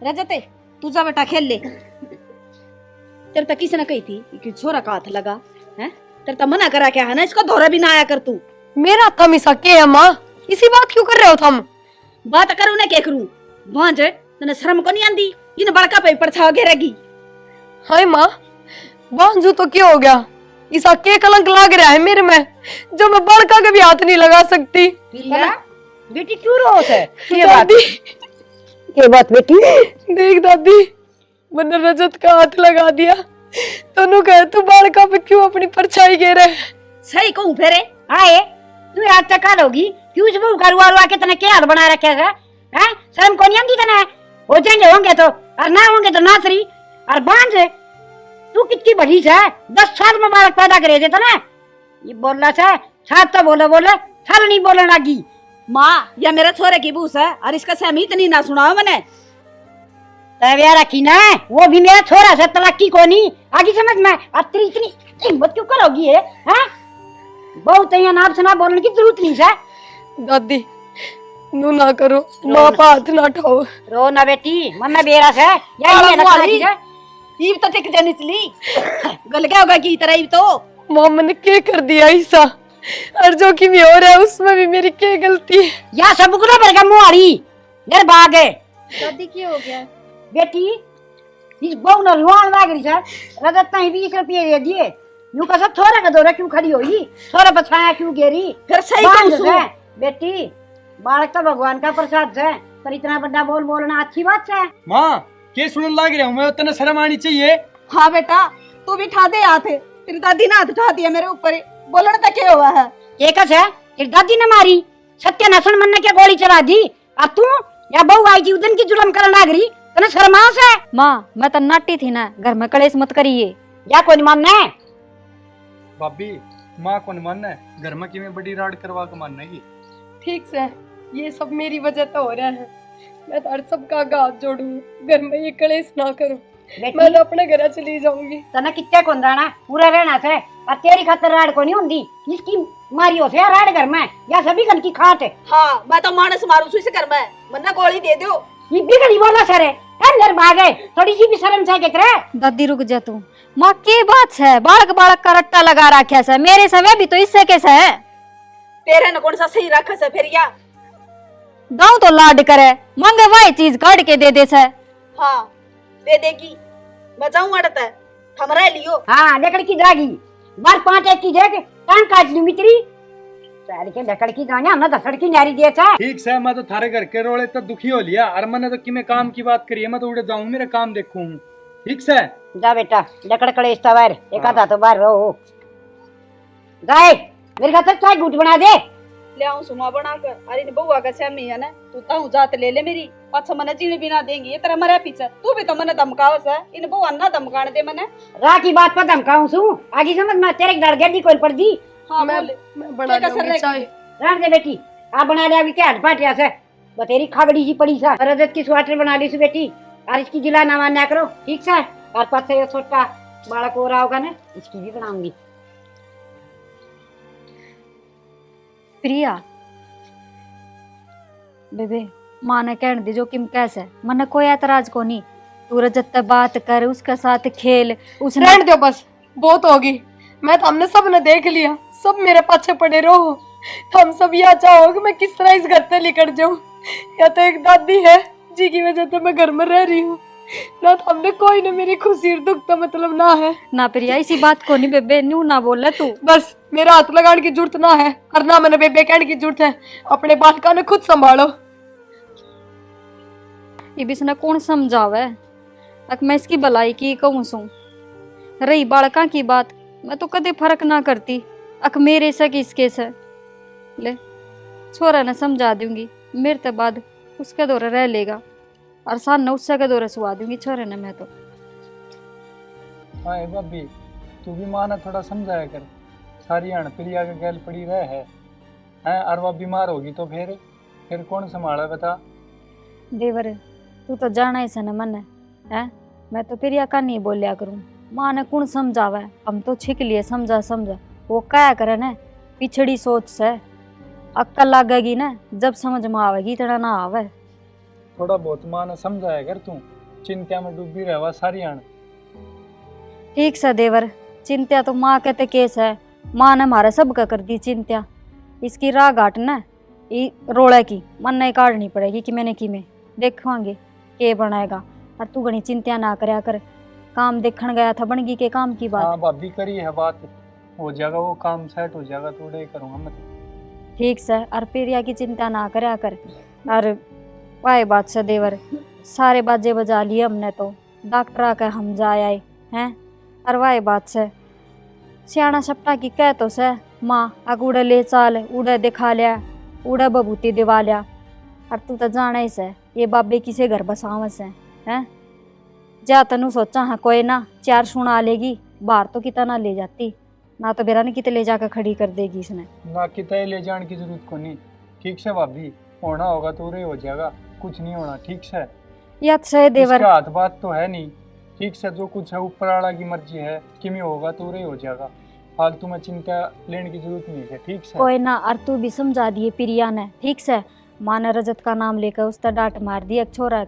S3: रजते तू जा बेटा खेल ले। तेरे तक किसी ने कही थी कि छोरा का हाथ लगा है तेरे तो मना करा क्या है ना इसको धोरा भी ना आया कर तू।
S1: मेरा थमिसा के है माँ इसी बात क्यों कर रहे हो तुम?
S3: बात करूं ना क्या करूं भांज तने शर्म को नहीं आंदी इन बड़का पे परछाव घेरेगी।
S1: हाय माँ बांझू तो क्या हो गया इसा के कलंक लग रहा है मेरे में जो मैं बड़का के भी हाथ नहीं लगा सकती।
S6: बेटी क्यों रो है?
S1: दादी
S6: ये बात बेटी
S1: देख दादी मैंने रजत का हाथ लगा दिया तनु कहे तू बड़का पे क्यों अपनी परछाई घेरे है?
S2: सही कहूँ फेरे आए तू आज तक होगी क्यों से बहू करुआ रुआ के तने क्या हाल बना रखेगा हैं? शर्म को नहीं आंदी तने हो जाएंगे होंगे तो और ना होंगे तो नासरी और बांझ तू कितनी बड़ी है 10 साल में बालक पैदा करे देता ना ये बोल रहा है साथ तो बोले साल नहीं बोलने लगी।
S3: माँ या मेरे छोरे की बूस है और इसका सहमी इतनी ना सुनाओ मैंने
S2: तबिया रखी ना वो भी मेरा छोरा से तलाकी को नहीं आगे समझ में अतरी इतनी हिम्मत क्यों करोगी है हैं? बहुत यहाँ नाप सुना बोलने की जरूरत नहीं है।
S1: दादी नू ना करो माँ पर हाथ ना उठाओ।
S2: रो ना बेटी मन्ना बेरा से या
S3: ईब तो टिक जानी चली गल क्या होगा की तरह ईब तो
S1: माँ मैंने क्या कर दिया ऐसा और जो कि भी हो रहा है उसमें भी मेरी क्या गलती है?
S2: या सब गुना पर का मुआरी मेरे भाग है।
S7: दादी क्या हो गया?
S2: बेटी इस बहू ने रुआन लाग रही है रजत नहीं 20 रुपये दे दिए यूं का सब थोड़ा का दौरा क्यों खड़ी होई थोड़ा बछाया क्यों गेरी
S3: फिर सही कहूं
S2: बेटी बालक तो भगवान का प्रसाद है
S6: पर इतना बड़ा बोल बोलना अच्छी बात है।
S5: माँ के सुनने लग रहा हूँ मैं, उतना शर्म आनी चाहिए।
S3: हाँ बेटा, तू भी ठा दे हाथ। तेरी दादी ने हाथ उठा दिया मेरे ऊपर, बोलने तक क्या हुआ है?
S6: ये कस है तेरी दादी ने मारी, सत्य नसन मन ने क्या गोली चला दी। अब तू या बहू आई थी उदन की जुलम करने लग रही, तने शर्मास है।
S4: माँ मैं तो नाटी थी ना, घर में कलेश मत करिए।
S6: या कोई नहीं मानना है।
S5: भाभी माँ को नहीं मानना है, घर में कि मैं बड़ी राड करवा के मानना है।
S1: ठीक से, ये सब मेरी वजह तो हो रहा है। मैं तो सबका हाथ जोड़ू, घर में ये कलेश ना करूं। मैं तो अपने घर चली जाऊंगी।
S6: तना कितने को दाना पूरा रहना से, और तेरी खातर राड को नहीं होंगी। इसकी मारी हो से राड घर में या सभी घर की खाट है।
S3: हाँ, मैं तो मानस मारू इस घर में, वरना गोली दे दो।
S6: ये भी गली बोला सर है, अंदर भागे, थोड़ी सी भी शर्म से के करे।
S4: दादी रुक जा तू। माँ की बात है, बालक बालक का रट्टा लगा रखा है मेरे समय भी तो इससे कैसे है।
S3: तेरे न कौन सा सही रखा से फिर या?
S4: दाऊ तो लाड करे, मांगे वही चीज काट के दे दे से।
S3: हाँ दे देगी, मैं जाऊँ अड़ता है हमरा लियो।
S6: हाँ लकड़ की जागी, बार 5 एक की देख कान काट लूंगी तेरी। सारी के लकड़ की जाने हमने धसड़ की नारी दिए था।
S5: ठीक से, मैं तो थारे घर के रोले तो दुखी हो लिया, और मैंने तो कि मैं काम की बात करी है, मैं तो उड़े जाऊं मेरे काम देखूं। ठीक से
S6: जा बेटा, लकड़ कलेश था बाहर, एक आधा तो बाहर रहो। जाए मेरे खातर चाय घूट बना दे।
S3: ले आऊं सुमा बनाकर। अरे ने बउआ का स्यामी है ना, तू ताऊ जात ले ले मेरी, पाछा मने जीने बिना देंगी। ये तेरा मरे पीछे, तू भी तो मने धमकावस है। इन बउआ ना धमकाने दे मने।
S6: रा की बात पर धमकाऊं सू, आगे समझ में तेरे डर गड्डी कोई पड़ दी।
S3: हाँ
S1: मैं
S3: बोले,
S1: बना
S3: क्या कसर
S1: लूंगी
S3: रहेगी?
S1: चाय।
S6: रहने दे बेटी, आप बना ले अभी क्या हट पाटिया से। बतेरी खागड़ी जी पड़ी सा, रजत की स्वेटर बना ली सु बेटी, और इसकी जिला ना मान्या करो। ठीक से, और पास से ये छोटा बालक हो रहा होगा ना, इसकी भी बनाऊंगी।
S4: प्रिया बेबे, माँ ने कहने दे जो किम कैसे, मन कोई ऐतराज को नहीं। तू रजत से बात कर, उसके साथ खेल। उसने
S1: रहने दो बस, बहुत होगी। मैं तो हमने सब ने देख लिया, सब मेरे पाछे पड़े रहो। हम सब यहाँ चाहो कि मैं किस तरह इस घर से निकल जाऊं। या तो एक दादी है जी की वजह से मैं घर में रह रही हूँ, ना तो हमने कोई ने मेरी खुशी और दुख का मतलब ना है।
S4: ना प्रिया इसी बात को नहीं बेबे, न्यू ना बोले तू।
S1: बस मेरा हाथ लगाने की जरूरत ना है, और ना मैंने बेबे कहने की जरूरत है। अपने बालका ने खुद संभालो।
S4: ये बिसने कौन समझावे, अक मैं इसकी भलाई की कहूँ सू। रही बालका की बात, मैं तो कदे फर्क ना करती, अक मेरे से किसके से। ले छोरा ने समझा दूंगी, मेरे ते बाद उसके दौरे रह लेगा, और सान उससे के दौरे सुहा दूंगी छोरे ने। मैं तो
S5: हाँ भाभी, तू भी माँ ने थोड़ा समझाया कर। सारी अण प्रिया के गैल पड़ी रहे है, और वह बीमार होगी तो फिर कौन संभाला बता।
S4: देवर तू तो जाना ही सन मन है, मैं तो प्रिया का नहीं बोलिया करूँ। माँ ने कौन समझावा, हम तो छिक लिए समझा समझा। वो क्या करे न, पिछड़ी सोच से अक्कल लगेगी ना, जब समझ में आवेगी, इतना ना आवे।
S5: थोड़ा बहुत माँ ने समझाया कर, तू चिंता में डूबी रहवा सारी अण।
S4: ठीक से देवर, चिंता तो माँ कहते केस है, माँ ने हमारा सबका कर दी चिंता। इसकी राह घाट न ये रोड़े की मन नहीं काटनी पड़ेगी कि मैंने की में देखेंगे के बनाएगा। और तू घनी चिंता ना करया कर, काम देखने गया था बन गई के काम की बात।
S5: हाँ भाभी करी है बात, हो जाएगा वो काम सेट हो जाएगा, थोड़ा ही करूँगा मैं।
S4: ठीक से, और प्रिया की चिंता ना करया कर। और वाह बात से देवर, सारे बाजे बजा लिए हमने तो, डॉक्टर आकर हम जा आए हैं। और वाह बात से सियाना सपटा की कह तो से माँ अग उड़े ले चाल, उड़े दिखा लिया, उड़े बबूती दिवा लिया। और तू तो जाना ही से ये बाबे किसे घर बसाव से हैं। जा तनु सोचा हाँ कोई ना 4 सुना लेगी, बाहर तो कितना ले जाती ना, तो बेरा ने कितने ले जाकर खड़ी कर देगी इसने।
S5: ना कितने ले जाने की जरूरत को नहीं। ठीक से भाभी, होना होगा तो रे हो जाएगा, कुछ नहीं होना। ठीक से,
S4: याद से देवर,
S5: इसका हाथ बात तो है नहीं। ठीक से, जो कुछ है ऊपर वाला की मर्जी है, किमी होगा तो रे हो जाएगा। फालतू में चिंता लेने की जरूरत नहीं है। ठीक से
S4: कोई ना, और तू भी समझा दिए प्रिया ने। ठीक से, माँ ने रजत का नाम लेकर उसका डांट मार दिया, छोरा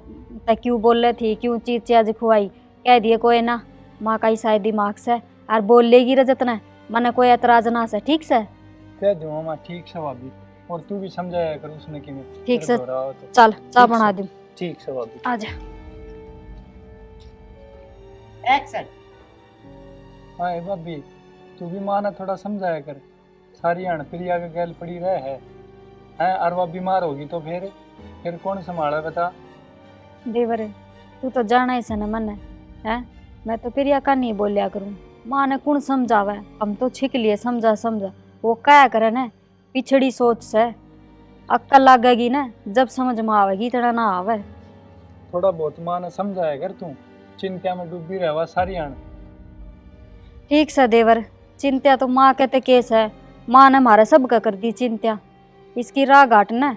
S4: तक क्यों बोल रही थी, क्यों चीज चाज खुआई, कह दिए कोई ना, माँ का ही शायद दिमाग से, और बोल लेगी रजत ने, मने कोई एतराज ना से। ठीक से
S5: कह दूंगा मैं। ठीक से भाभी, और तू भी समझाया कर उसने कि
S4: ठीक से,
S5: तो।
S4: चल चाह
S5: ठीक
S4: बना
S5: से।
S4: दूँ।
S5: ठीक से भाभी,
S4: आजा।
S6: एक्शन।
S5: हाँ भाभी, तू भी माँ ने थोड़ा समझाया कर। सारी अण प्रिया के गैल पड़ी रहे है, और वह बीमार होगी तो फिर कौन संभाला बता।
S4: देवर तू तो जाना ही सन मन है, मैं तो प्रिया का नहीं बोलिया करूं। माँ ने कौन समझावे, हम तो छिक लिए समझा समझा। वो क्या करे न, पिछड़ी सोच से अक्कल लगेगी ना जब समझ में आवेगी, इतना ना आवे।
S5: थोड़ा बहुत माँ ने समझाया कर, तू चिंता में डूबी रहवा सारी आण।
S4: ठीक से देवर, चिंता तो माँ कहते केस है। माँ ने हमारे सब का कर दी चिंता। इसकी राह घाट न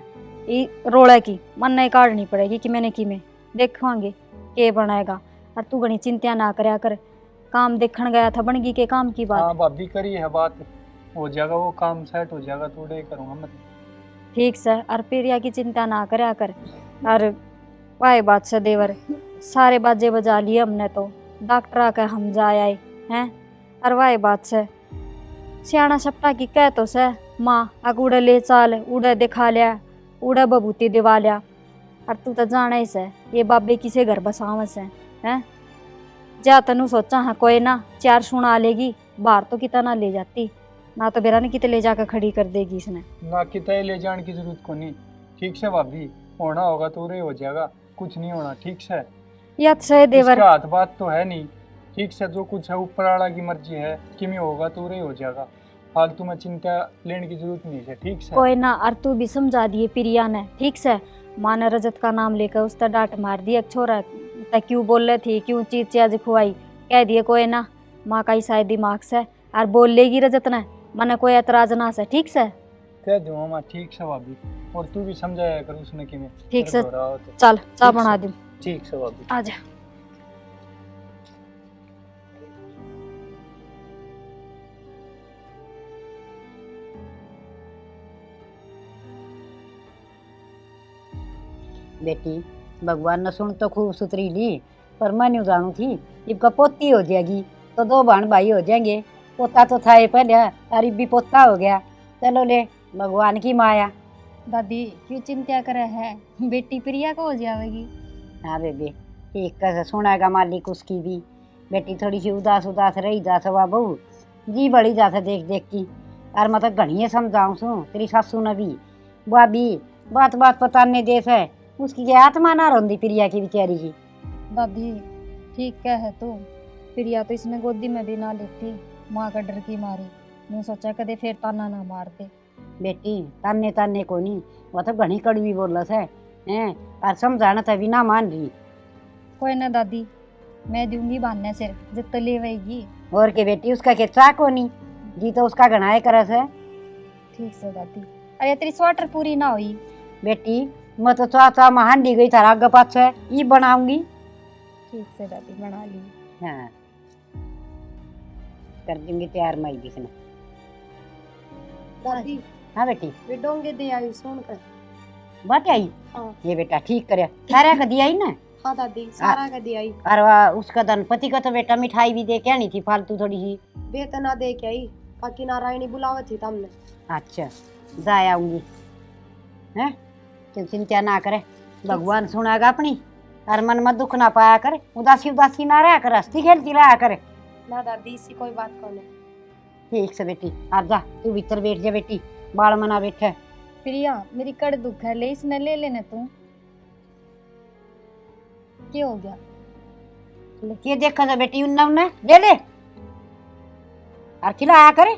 S4: रोड़े की मन नहीं काटनी पड़ेगी कि मैंने की में देखेंगे के बनाएगा। और तू घनी चिंता ना करया कर, काम देखने गया था बनगी के काम की बात।
S5: हाँ भाभी करी है बात, हो जाएगा वो काम सेट हो जाएगा, थोड़े करूँगा मैं।
S4: ठीक से, और प्रिया की चिंता ना करया कर। और वाह बात से देवर, सारे बाजे बजा लिए हमने तो, डॉक्टर आके हम जा आए हैं। और वाह बात से सियाना सप्ता की कह तो से माँ अग उड़े ले चाल, उड़े दिखा लिया, उड़े बबूती दिवा लिया। और तू तो जाना ही से ये बाबे किसे घर बसाव से हैं। जा तनु सोचा हाँ कोई ना चार सुना लेगी, बाहर तो कितना ले जाती ना, तो बेरा ने कितने ले जाकर खड़ी कर देगी इसने।
S5: ना कितने ले जाने की जरूरत को नहीं। ठीक से भाभी, होना होगा तो रे हो जाएगा, कुछ नहीं होना। ठीक से
S4: या सही देवर,
S5: इसका हाथ बात तो है नहीं। ठीक से जो कुछ है ऊपर वाला की मर्जी है, कि में होगा तो रे हो जाएगा, फालतू में चिंता लेने की जरूरत नहीं है। ठीक से
S4: कोई ना। और तू भी समझा दिए प्रिया ने, ठीक से। माँ ने रजत का नाम लेकर उसका डांट मार दिया, छोरा तक क्यों बोल रही थी, क्यों चीज चाज खुआई, कह दिए कोई ना माँ का ही शायद दिमाग से, और बोल लेगी रजत ने, मने कोई एतराज ना से। ठीक से
S5: कह दूँ माँ। ठीक से भाभी, और तू भी समझाया कर उसने कि मैं
S4: ठीक से।
S5: हो रहा हो तो।
S4: चल चाय
S5: ठीक
S4: बना
S5: से।
S4: दूँ,
S5: ठीक से भाभी।
S4: आजा।
S6: बेटी भगवान ने सुन तो खूब सुथरी ली, पर मैं नहीं जानू थी इबका पोती हो जाएगी तो दो बहन भाई हो जाएंगे। पोता तो था ये पहले, और भी पोता हो गया। चलो ले, भगवान की माया।
S4: दादी क्यों चिंता करे है, बेटी प्रिया को हो जाएगी।
S6: हाँ बेबे, ठीक कैसे सुनाएगा मालिक उसकी भी। बेटी थोड़ी सी उदास उदास रही जा सवा बहू, जी बड़ी जाता देख देख की। और मैं तो घनी समझाऊँ सू तेरी सासू ने भी, भाभी बात बात पताने देश है उसकी क्या आत्मा ना रोंदी प्रिया की बेचारी की।
S4: दादी ठीक कह है तू, प्रिया तो इसने गोदी में भी ना लेती, माँ का डर की मारी। मैं सोचा कदे फिर ताना ना मार दे।
S6: बेटी ताने ताने को नहीं, वो तो घनी कड़वी बोलस है हैं, और समझाना था भी ना मान रही।
S4: कोई ना दादी, मैं दूंगी बहाने से जित ले वही।
S6: और के बेटी उसका के चा को नहीं, जी तो उसका घनाए करस है।
S4: ठीक से दादी। अरे तेरी स्वेटर पूरी ना हुई।
S6: बेटी मैं तो चाचा महान दी गई थारा आगे पास है, ये बनाऊंगी।
S4: ठीक से दादी, बना ली।
S6: हाँ कर दूंगी तैयार मई जिसने।
S1: दादी
S6: हाँ बेटी
S1: वे डोंगे दे आई सुन कर।
S6: बात आई।
S1: हाँ।
S6: ये बेटा ठीक करे, सारा का दिया ही ना।
S1: हाँ दादी सारा का दे आई।
S6: और वह उसका धनपति को तो बेटा मिठाई भी दे के आनी थी फालतू थोड़ी सी।
S1: वेतना दे के आई, बाकी नारायणी बुलावे थी तमने।
S6: अच्छा जा आऊंगी, हैं तू चिंता ना करे, भगवान सुनागा अपनी। और मन में दुख ना पाया कर, उदासी उदासी ना रहा कर, हंसती खेलती रहा कर।
S1: ना दादी इसी कोई बात कौन है।
S6: ठीक से बेटी, आप जा तू भीतर बैठ जा बेटी, बाल मना बैठे।
S4: प्रिया मेरी कड़ दुख है, ले इसने ले लेने तू। क्या हो गया?
S6: ये देखा जा बेटी, उन्ना उन्ना ले ले और खिलाया करे।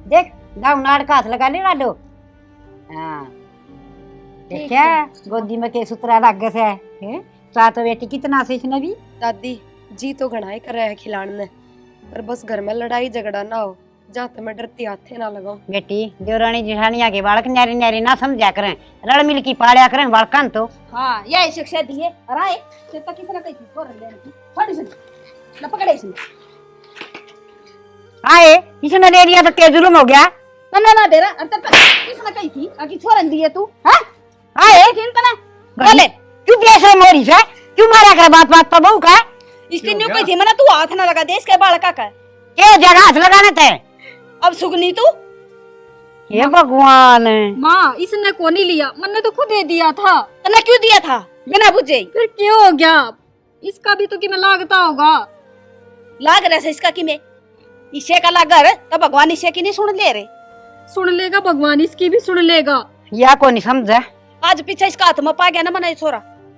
S6: देख गाँव नाड़ का हाथ लगा ले लाडो। हाँ देखा गोदी में के सुतरा लग गए से। चाह तो बेटी कितना से इसने भी।
S1: दादी जी तो घनाई कर रहा है खिलाने, पर बस घर में लड़ाई झगड़ा ना हो, जाते मैं डरती हाथे ना लगाऊं।
S6: बेटी देवरानी जेठानिया के बालक न्यारी न्यारी ना समझा करें, रल मिल की पालिया करें बालकन तो।
S3: हाँ यही शिक्षा दी है। राय से तो किसी ने कही थी छोड़ लेने की, थोड़ी सी न पकड़े इसने।
S6: आए इसने ले लिया तो क्या जुल्म हो गया।
S3: ना बेरा अंतर किसने कही थी आकी छोड़न दिए तू।
S6: हाँ आए
S3: खेल तना
S6: बोले क्यों बेसरम हो रही है, क्यों मारा कर बात बात पर बहू का।
S3: इसने न्यू कही थी मना तू हाथ ना लगा दे इसके बालका का।
S6: क्या जगह हाथ लगाने थे।
S3: अब सुगनी तू
S6: हे भगवान।
S4: माँ इसने को नहीं लिया, मैंने तो खुद दे दिया था।
S3: तना क्यों दिया था बिना बुझे।
S4: फिर क्यों हो गया? इसका भी तो कि मैं लागता होगा।
S3: लाग रहा है इसका कि मैं इसे का लागर तो भगवान इसे की नहीं सुन ले रे।
S4: सुन लेगा भगवान, इसकी भी सुन लेगा।
S6: या को नहीं समझा।
S3: आज पीछे इसका हाथ में पा गया ना मना ये छोरा,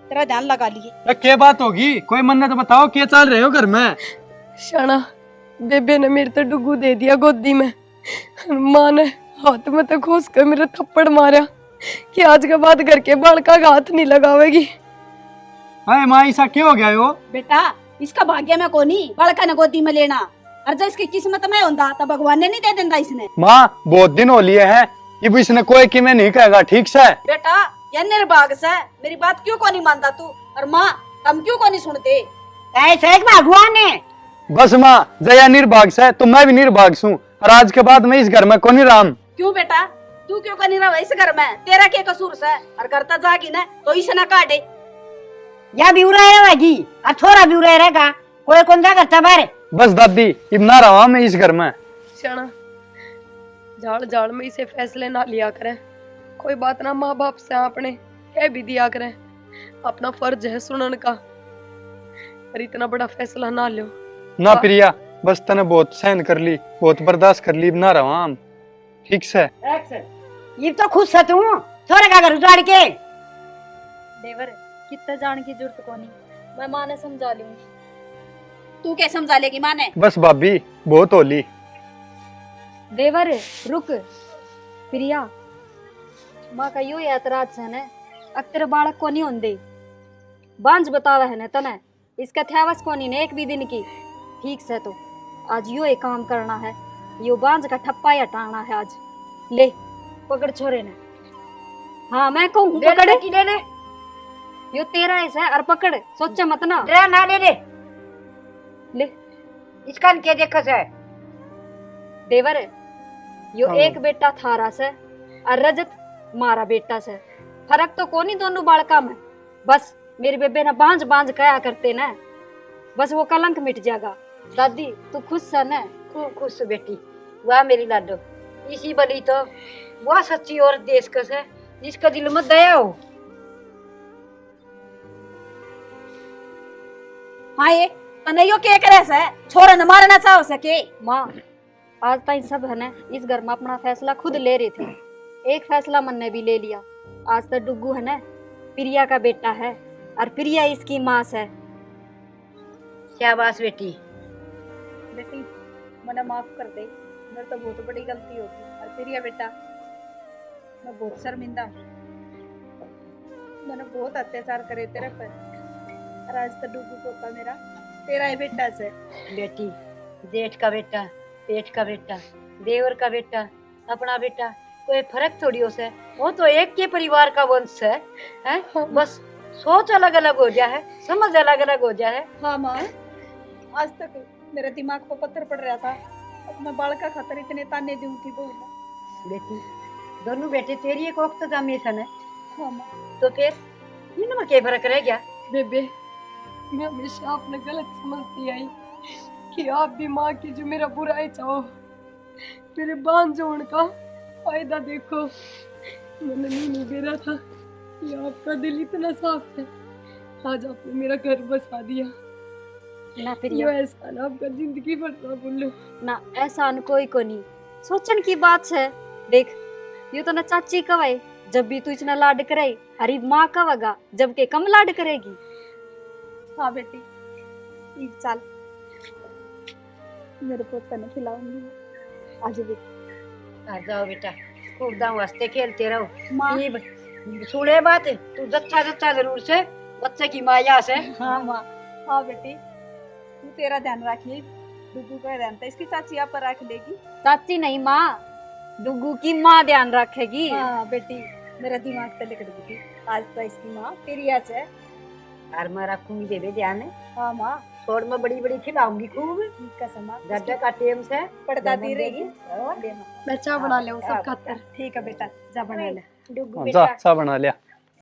S3: तेरा ध्यान लगा लिए।
S5: अरे क्या बात होगी, कोई मन ने तो बताओ क्या चल रहे हो घर में।
S1: शाना बेबे ने मेरे तो डुगू दे दिया गोदी में। माँ ने हाथ में तो खोस कर मेरा थप्पड़ मारा कि आज के बाद घर के बालका का हाथ नहीं लगावेगी।
S5: अरे माँ ऐसा क्यों हो गया हो?
S3: बेटा इसका भाग्य में कोनी बड़का ने गोदी में लेना, और जब इसकी किस्मत में होता तो भगवान ने नहीं दे देता इसने।
S5: माँ बहुत दिन हो लिए हैं, अब इसने कोई कि मैं नहीं कहेगा, ठीक से?
S3: बेटा ये निर्भाग से मेरी बात क्यों को नहीं मानता तू, और माँ हम क्यों को नहीं सुनते।
S6: ऐसा एक भगवान है।
S5: बस माँ जया निर्भाग से तो मैं भी निर्भाग हूँ, और आज के बाद मैं इस घर में कोनी राम।
S3: क्यों बेटा तू क्यों को नहीं रहा इस घर में, तेरा क्या कसूर से, और करता जागी ना तो इसे ना काटे।
S6: या भी उड़ा रहेगी और थोड़ा भी उड़ा रहेगा, कोई कौन जा करता बारे।
S5: बस दादी अब ना रहा मैं इस घर में।
S1: शाना झाड़ झाड़ में इसे फैसले ना लिया करें, कोई बात ना माँ बाप से अपने कह भी दिया करें, अपना फर्ज है सुनन का, पर इतना बड़ा फैसला ना लो।
S5: ना प्रिया बस तने बहुत सहन कर ली, बहुत बर्दाश्त कर ली, अब ना रहा हम, ठीक से?
S6: ये तो खुश है तू, थोड़ा का घर उजाड़ के।
S4: देवर कितना जान की जरूरत को नहीं, मैं माँ ने समझा लूंगी।
S3: तू क्या समझा लेगी माँ ने।
S5: बस भाभी बहुत होली।
S4: देवर रुक, प्रिया माँ का यो ऐतराज है ना, अक्तर बालक को नहीं होंदे बांझ बतावा है ना तने, इसका थैवस को नहीं ने एक भी दिन की, ठीक से तो आज यो एक काम करना है, यो बांझ का ठप्पा ही हटाना है आज। ले पकड़ छोरे ने। हाँ मैं कहूँ पकड़,
S6: ले ले
S4: यो तेरा ऐसा है और पकड़, सोचा मत ना।
S6: दे ना ले ले
S4: ले
S6: इसका के देखा से
S4: देवर यो
S5: हाँ।
S4: एक बेटा थारा से और रजत मारा बेटा से, फर्क तो कोनी दोनों बालका में, बस मेरी बेबे ना बांझ बांझ कया करते ना, बस वो कलंक मिट जाएगा। दादी तू खुश है ना?
S6: खूब खुश बेटी, वाह मेरी लाडो, इसी बली तो वह सच्ची और देश कस है जिसका दिल में दया हो।
S3: हाँ ये तनयो के करे से छोरा न मारना चाहो सके।
S4: माँ आज तक सब है ना इस घर में अपना फैसला खुद ले रहे थे, एक फैसला मन ने भी ले लिया। आज तक डुग्गू है ना प्रिया का बेटा है और प्रिया इसकी माँ है।
S6: शाबाश बेटी।
S3: बेटी मना माफ कर दे, मेरे तो बहुत बड़ी गलती होगी, और प्रिया बेटा मैं बहुत शर्मिंदा हूँ, मैंने बहुत अत्याचार करे तेरे पर, और आज तक डुग्गू पोता मेरा तेरा ही बेटा से।
S6: बेटी जेठ का बेटा, पेट का बेटा, देवर का बेटा, अपना बेटा, कोई फर्क थोड़ी हो से, वो तो एक के परिवार का वंश है, हैं? बस सोच अलग अलग हो जाए है, समझ अलग अलग हो जाए है।
S3: हाँ माँ आज तक मेरे दिमाग पर पत्थर पड़ रहा था, अब मैं बालका खातर इतने ताने दूं थी बहू ने।
S6: बेटी दोनों बेटे तेरी एक वक्त जामेसन है,
S3: हाँ माँ
S6: तो फिर इनमें क्या फर्क रह गया।
S1: बेबे मैं हमेशा आपने गलत समझती आई कि आप भी माँ की जो मेरा बुराई चाहो, मेरे बांझ होने का फायदा देखो। मैंने नहीं बेरा था कि आपका दिल इतना साफ है, आज आपने मेरा घर बसा दिया।
S4: ना
S1: यो
S4: प्रिया
S1: ऐसा ना आपका जिंदगी भर ना भूलो।
S4: ना ऐसा न कोई को नहीं, सोचन की बात है। देख ये तो ना चाची कवाई, जब भी तू इतना लाड करे, अरे माँ कवेगा जबकि कम लाड करेगी।
S3: हाँ बेटी ठीक चल, मेरे पोते ने खिलाऊंगी आज भी।
S6: आ जाओ बेटा, खूब दाम वास्ते खेलते रहो।
S3: माँ
S6: ये सुने बात, तू जच्चा जच्चा जरूर से बच्चे की माया से।
S3: हाँ माँ हाँ बेटी तू तेरा ध्यान रखिए, डुगू का ध्यान था इसकी चाची आप पर रख लेगी।
S4: चाची नहीं माँ, डुगू की माँ ध्यान रखेगी।
S3: हाँ बेटी मेरा दिमाग तो लिख दी, आज तो इसकी माँ प्रिया से।
S6: और मैं रखूंगी देवे ध्यान है,
S3: हाँ माँ
S6: छोड़ में बड़ी बड़ी खिलाऊंगी खूब,
S3: ठीक है समा
S6: गड्ढे का टेम से
S3: पड़ता दी रहेगी।
S6: और
S1: मैं चाय बना ले सब खातर।
S3: ठीक है बेटा जा बना ले।
S6: डुगू
S5: जा
S6: बेटा
S5: सा बना लिया।